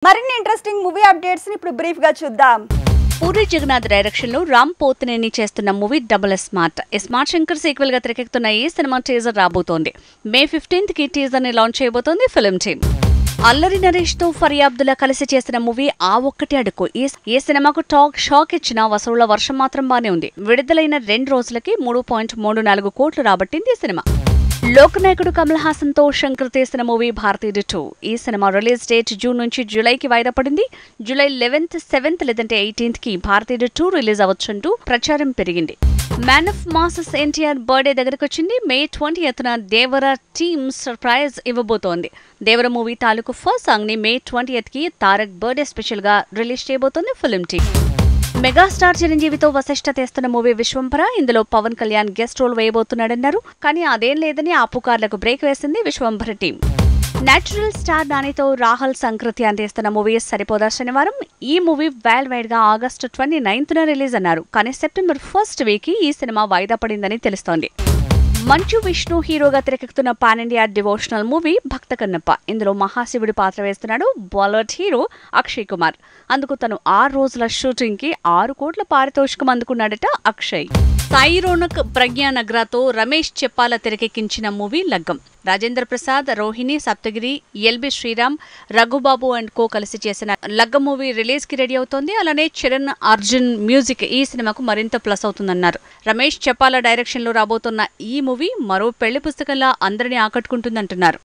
మరిన్ని interesting movie updates ని ఇప్పుడు బ్రీఫ్ గా చూద్దాం. పూరి జగన్నాథ్ డైరెక్షన్ లో రామ్ పోతినేని చేస్తున్న movie double smart. Smart Shankar sequel గా తెరకెక్కుతున్న ఈ సినిమా టీజర్ రాబోతోంది. May 15th కి టీజర్ ని లాంచ్ చేయబోతోంది ఫిల్మ్ టీమ్. అల్లరి నరేష్ తో ఫరియా అబ్దుల్లా కలిసి చేసిన మూవీ ఆ ఒక్కటి అడుగు. ఈ సినిమాకు షాక్ ఇచ్చిన వసూళ్ల వర్షం మాత్రం బానే ఉంది. విడుదలైన 2 రోజులకి 3.34 కోట్లు రాబట్టింది ఈ సినిమా. లోకనాయకుడు కమల్ హాసన్ తో శంకర్ తీసిన మూవీ భారతీయుడు 2. ఈ సినిమా రిలీజ్ డేట్ జూన్ నుంచి జూలైకి వాయిదా పడింది. జూలై 11th, 7th లేదంటే 18th కి భారతీయుడు 2 రిలీజ్ అవ్వచ్చంటూ ప్రచారం పెరిగింది. Man of masses NTR birthday దగ్గరకొచ్చింది. May 20th Devara team surprise ఇవ్వబోతోంది. దేవర మూవీ తాలూకు ఫస్ట్ సాంగ్ ని May 20th కి తారక్ బర్త్డే స్పెషల్ గా రిలీజ్ చేయబోతోంది ఫిల్మ్ టీమ్. మెగాస్టార్ చిరంజీవితో వశిష్ఠ తీస్తున్న మూవీ విశ్వంభర. ఇందులో పవన్ కళ్యాణ్ గెస్ట్ రోల్ వేయబోతున్నాడన్నారు. కానీ అదేం లేదని ఆ పుకార్లకు బ్రేక్ వేసింది విశ్వంభర టీం. నేచురల్ స్టార్ నానితో రాహుల్ సంకృతి అందిస్తున్న మూవీ సరిపోదా శనివారం. ఈ మూవీ వరల్డ్ వైడ్ గా August 29th రిలీజ్ అన్నారు. కానీ September 1st వీక్ ఈ సినిమా వాయిదా పడిందని తెలుస్తోంది. మంచు విష్ణు హీరోగా తెరకెక్కుతున్న పాన్ ఇండియా డివోషనల్ మూవీ భక్త కన్నప్ప. ఇందులో మహాశివుడి పాత్ర వేస్తున్నాడు బాలీవుడ్ హీరో అక్షయ్ కుమార్. అందుకు తను 6 రోజుల షూటింగ్ కి 6 కోట్ల పారితోషికం అందుకున్నాడట అక్షయ్. సాయి రోనక్, ప్రజ్ఞా నగ్రాతో రమేష్ చెప్పాల తెరకెక్కించిన movie Laggam. Rajendra Prasad, Rohini, Saptagiri, LB Sriram, Raghubabu and co కలిసి చేసిన లగ్గం మూవీ రిలీజ్ కి రెడీ అవుతోంది. అలానే చరణ్, అర్జున్ మ్యూజిక్ ఈ సినిమాకు మరింత ప్లస్ అవుతుందన్నారు. రమేష్ చెప్పాల డైరెక్షన్ లో రాబోతున్న ఈ మూవీ మరో పెళ్లి పుస్తకంలా అందరినీ ఆకట్టుకుంటుందంటున్నారు.